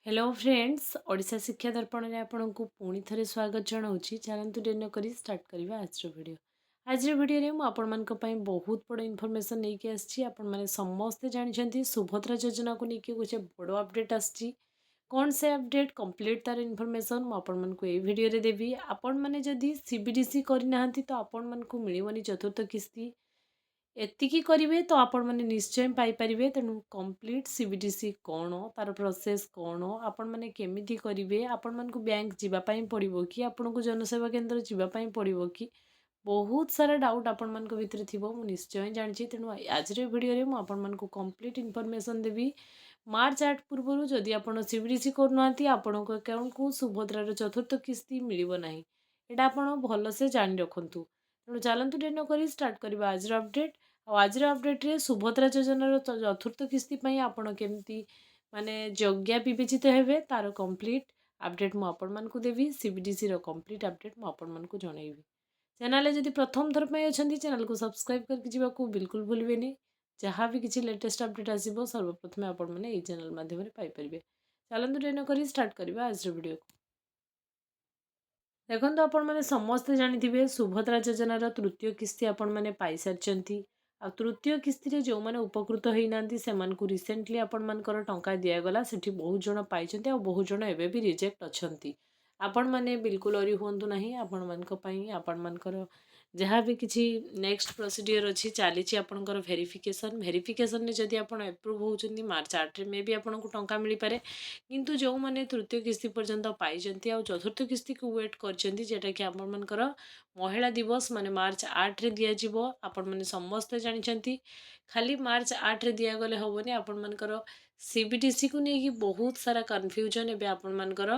Hello friends Odisha शिक्षा दर्पण में आपन को पुणी थे स्वागत जनाऊँगी। चलतु डेन कर स्टार्ट करवा आज वीडियो। आज वीडियो में मुझे बहुत बड़ इनफॉरमेशन नहीं आसी। समस्ते जानते सुभद्रा योजना को लेकिन गोटे बड़ अपडेट आसी। कौन से अपडेट कंप्लीट तार इनफॉरमेशन मुझे ये वीडियो देवी। आपण मैंने जदि सीबीडीसी करना तो आपण मन को मिलनी चतुर्थ किस्ती एतिकी करेंगे तो आपण मैंने निश्चय पाइपर। तेणु कंप्लीट सीबीडीसी कौन तार प्रोसेस कौन आपण मैंने केमिति करेंगे आपण मन को बैंक जीवाई पड़ो कि आपन को जनसेवा केन्द्र जीवाई पड़ो कि बहुत सारा डाउट आपण मन भितर थी निश्चय जानी। तेणु आज वीडियो मुझे को कंप्लीट इनफॉरमेशन देवी। मार्च 8 पूर्व जदि आप सीबीडीसी करना आपण अकाउंट को सुभद्रार चतुर्थ किस्ती मिलना यहाँ आप भलसे जाणी रखु। तेणु चलतु डेन कर स्टार्ट करवा आज अपडेट। आज अपडेट्रे सुभद्रा योजनार चतुर्थ किस्ती आपण केमती माने योग्य विवेचित हेबे तार कंप्लीट अपडेट मुझे देवी। सीबीडीसी कंप्लीट अपडेट मुझे जनइबी। चैनल जदि प्रथम थर पर अच्छा चैनल को सब्सक्राइब करके जावाक बिल्कुल भूलें। जहाँ भी किसी लेटेस्ट अपडेट आसो सर्वप्रथम आपण मैंने ये चैनल माध्यम पाइपर। चलतु डेन कर स्टार्ट करवा आज वीडियो को। देखो आपण मैंने समस्ते जानी सुभद्रा योजनार तृतीय किस्ती आपण मैंने पाई सारी। आ तृतीय किस्ती रे जो मैंने उपकृत होना से रिसेंटली आपण मानकर टंका दिगला से बहुत जन पाई आ बहुत जन एवं भी रिजेक्ट अच्छा। आपण मैंने बिल्कुल अरी हूँ ना आपण मानकर जहाँ भी किसी नेक्स्ट प्रोसीडियर अच्छी चली आपंकर वेरिफिकेशन वेरिफिकेशन जदि आप एप्रूव होती मार्च 8 में भी आपको टंका मिल पारे। किंतु जो मैंने तृतीय किस्ती पर्यंत पाई आ चतुर्थ किस्ती को वेट करटा कि आपर महिला दिवस माने मार्च 8 रे दिया जिवो। आपण मैंने समस्ते जानते खाली मार्च 8 रे दिगले हेनी आपण मानकर सीबीडीसी को लेकिन बहुत सारा कन्फ्यूजन एवं आपण मानकर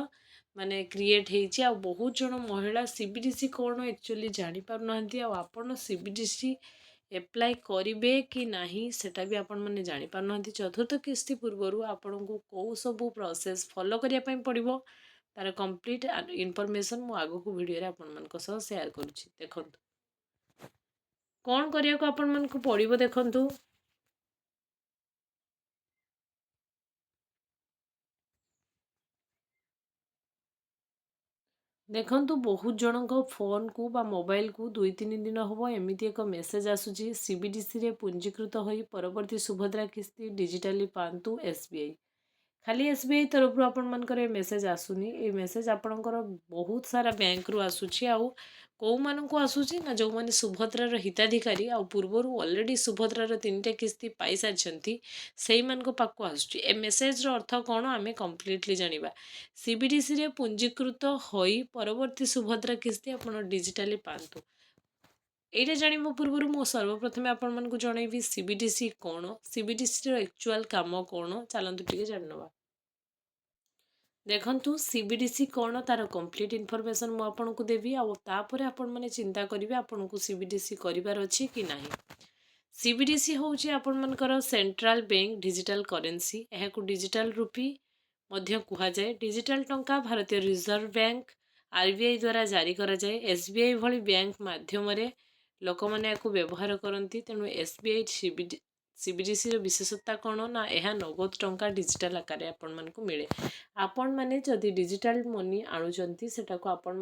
माने क्रिएट होती। आ बहुत जन महिला सीबीडीसी कौन एक्चुअली जानी पार ना आपण सीबीडीसी एप्लाई करेंगे कि नहीं सेटा भी आपण मैंने जानी पार ना। चतुर्थ किस्ती पूर्व आपण को कौ सब प्रोसेस फॉलो करने पड़ो तार कंप्लीट इनफॉरमेशन मु आगो को वीडियो रे आपण मन को शेयर करुछि। देखंतु कौन करिया को आपण मन को पड़ो। देखंतु देखंतु बहुत जनक फोन को बा मोबाइल को 2-3 दिन हम एमती एक मेसेज आसूची सीबीडीसी रे पंजीकृत होई परवर्ती सुभद्रा किस्ती डिजिटाली पांतु एसबीआई। खाली एसबीआई तरफ आपण मानकर मेसेज आसुनी। ये मेसेज आपणकर बहुत सारा बैंक रु आसूची। आउ कौ मानक आसूची ना जो माने सुभद्रार हिताधिकारी आ पूर्वर ऑलरेडी सुभद्रार 3टा किस्ती पाई सारी से पाक आसूची। ए मेसेज रो अर्थ कौन आमे कंप्लीटली जानिबा। सीबीडीसी रे पंजीकृत होई परवर्ती सुभद्रा किस्ती आपण डिजिटाली पांतु। एटा जानिबा पूर्व मो सर्वप्रथम आपण मानकु जणैबी सीबीडीसी कौन सीबीडीसी रो एक्चुअल काम कौन चलंतु टिके जानिनबा। देखंतु सीबीडीसी कौन तार कंप्लीट इनफॉरमेशन मु आपन को देवी। तापर आपण माने चिंता करिवे आपण को सीबीडीसी करिवार अछि कि नाही। सीबीडीसी होउची आपण मानकर सेंट्रल बैंक डिजिटल करेंसी। एहा को डिजिटल रूपी मध्य कुहा जाए। डिजिटल टंका भारतीय रिजर्व बैंक आरबीआई द्वारा जारी करा जाए। एसबीआई भली बैंक माध्यम रे लोक माने को व्यवहार करंती। तेणु एसबीआई सीबीडीसी रो विशेषता कौन ना यह नगद टंका डिजिटल आकार आपण मन को मिले। आपण माने जदि डिजिटल मनी आणुचंती सेटा को आपण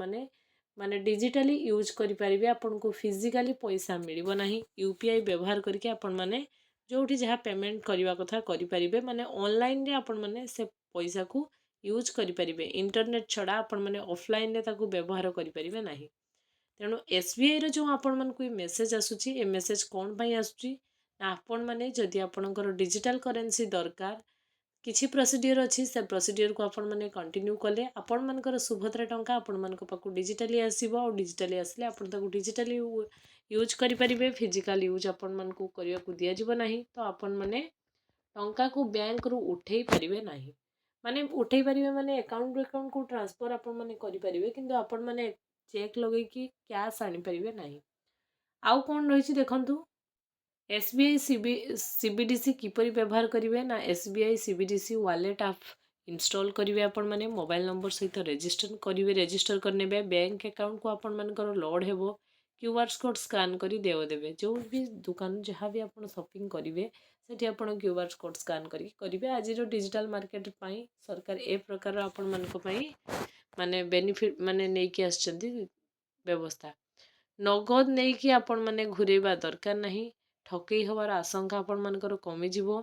माने डिजिटली यूज करि परिबे। आपण को फिजिकली पैसा मिलिबो नाही। यूपीआई व्यवहार करके आपण माने जोठी जहाँ पेमेंट करबा कथा करि परिबे। माने ऑनलाइन रे आपण माने से पैसा को यूज करि परिबे। इंटरनेट छड़ा आपण माने ऑफलाइन रे ताको व्यवहार करि परिबे नाही। तेणु एसबीआई रो जो आपण मन को मेसेज आसुची ए मेसेज कौन पई आसुची ना आपण माने जदि आपणकर डिजिटल करेंसी दरकार किछि प्रोसीडियर अच्छी से प्रोसीडियर को आपण माने कंटिन्यू कले आपण मानकर सुभद्रा टंका आपण मानक पाकु डिजिटली आसीबो। और डिजिटली आसले आपण ताकु डिजिटली यूज करि परिबे। फिजिकल यूज आपण मन को करिया को दिया जिवो नाही। तो आपण माने टंका को बैंक रु उठेई परिबे नाही। माने उठेई परिबे माने अकाउंट को ट्रांसफर आपण माने करि परिबे किंतु आपण माने चेक लगे कि कैश आनी परिबे नाही। आउ कोन रहिछि देखंतु एसबीआई सीबीडीसी किपरि व्यवहार करेंगे ना एसबीआई सीबीडीसी वॉलेट आप इंस्टॉल करेंगे। आपण माने मोबाइल नंबर सहित रजिस्टर करेंगे। रजिस्टर करने बैंक अकाउंट को आपण मानकर लोड हेबो। क्यूआर कोड स्कान करी देव देवे। जो भी दुकान जहाँ भी आप शॉपिंग करेंगे सेठी आपण क्यूआर कोड स्कैन करेंगे। आज डिजिटल मार्केट पाई सरकार ए प्रकार आपण मानक पाई माने बेनिफिट माने नेकी आछंती व्यवस्था। नगद नहीं कि आपण माने घुरेबा दरकार नहीं, ठकई हवार आशंका आपण मानकर कमी जिवो।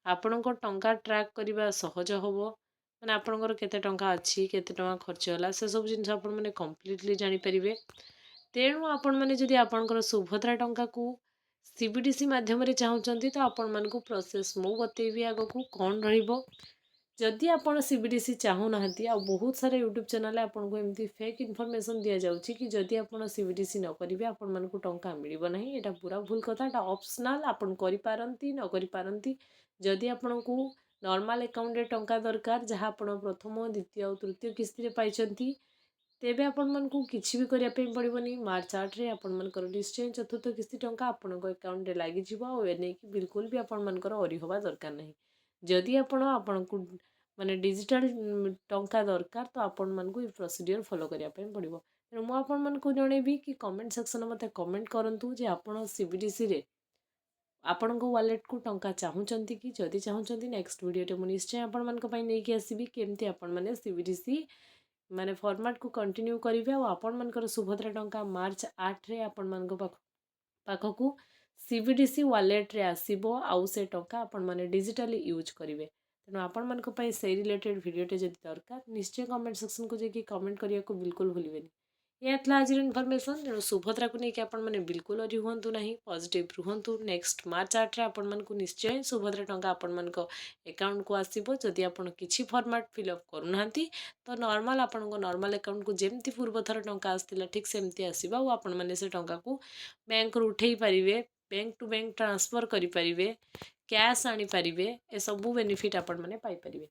आपणको टंका ट्रैक करबा सहज होबो, माने आपणकर केते टंका अछि केते टंका खर्च होला से सब जिन आपण माने कंप्लीटली जानि परिबे। तेणु आपण माने जदि आपणकर सुभद्रा टंका को सीबीडीसी माध्यम रे चाहुचंती तो आपण मानकु प्रोसेस मु बतेबी आगो को कोन रहिबो। जदि आपण सीबीडीसी चाहू नाहंती आ बहुत सारा यूट्यूब चैनल आपको एमती फेक इनफॉरमेशन दिया जाउची कि जदि आपण सीबीडीसी न करिवे आपण मानकु टंका मिलिबो नहीं। एटा पूरा भूल कथा। एटा ऑप्शनल आपण करि पारंती न करि पारंती। जदि आपनकु नॉर्मल अकाउंट रे टंका दरकार जहाँ आपण प्रथम द्वितीय और तृतीय किस्ती रे पाइचंती तेबे आपण मानकु किछि भी करिया पे पड़िबोनी। मार्च 8 रे आपण मानकर निश्चय चतुर्थ किस्ती टंका आपण अकाउंट रे लागि जिवो आ एने कि बिल्कुल भी आपण मानकर अरी होबा दरकार नहीं। जदि आपणको माने डिजिटल टंका दरकार तो आपण मानकु ये प्रोसीजर फॉलो करिया पे पड़िबो। तेणु मु आपण मानकु जणेबी कि कमेंट सेक्शन मते कमेंट करंतु जे आपण सीबीडीसी रे आपणको वॉलेट को टंका चाहुचंती कि जदि चाहुचंती नेक्स्ट वीडियो टे मु निश्चय आपण मानक पई नै कि आसीबी केमती आपण माने सीबीडीसी माने फॉर्मेट को कंटिन्यू करिवे आ आपण मानकर सुभद्रा टंका मार्च 8 रे आपण मानक पाखकु सीबीडीसी वॉलेट रे आसीबो आउ से टंका आपण माने डिजिटली यूज करिवे। तेणु आपण मानक पई से रिलेटेड वीडियोटे जदि दरकार निश्चय कमेंट सेक्शन को जेकि कमेंट करिया को बिल्कुल भूलिबेनी। यह था आज इनफॉरमेशन। तेणु सुभद्रा को लेकिन आपण माने बिल्कुल अरी हुंतु नहीं, पॉजिटिव रुहंतु। नेक्स्ट मार्च 8 रे आपण मानकु निश्चय सुभद्रा टंका आपण मानक अकाउंट को आसीबो। जदि आपण किछि फॉर्मेट फिलअप करू नाहंती तो नॉर्मल आपण को नॉर्मल अकाउंट को जेमती पूर्व थर टंका आस्तिला ठीक सेमती आसीबा आ आपण माने से टंका को बैंक रु उठेई परिवे, बैंक टू बैंक ट्रांसफर करि परिवे, कैश आनी परिवे। ए सब बेनिफिट आपण माने पाई परिवे।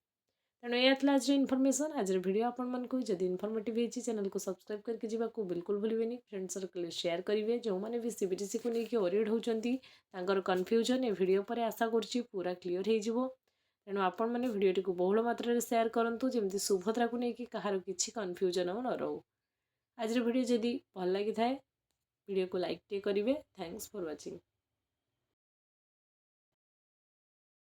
तेणु यह था आज इनफॉरमेशन। आज वीडियो आपण मानकु जदि इनफॉर्मेटिव होइछि चैनल को सब्सक्राइब करके जीवा को बिल्कुल भूलिबेनी। फ्रेंड सर्कल शेयर करिवे। जो माने भी सीबीडीसी को लेके ओरिएड होचंती तांकर कन्फ्यूजन ए वीडियो पर आशा करछि पूरा क्लियर हो जिवो। तेणु आपण माने वीडियोटी को बहुल मात्रा रे शेयर करंतु जेमति सुभद्रा को लेके कहार किछि कन्फ्यूजन न रहू। आज वीडियो जदि भल लागि थाए वीडियो को लाइक टे करिवे। Thanks for watching.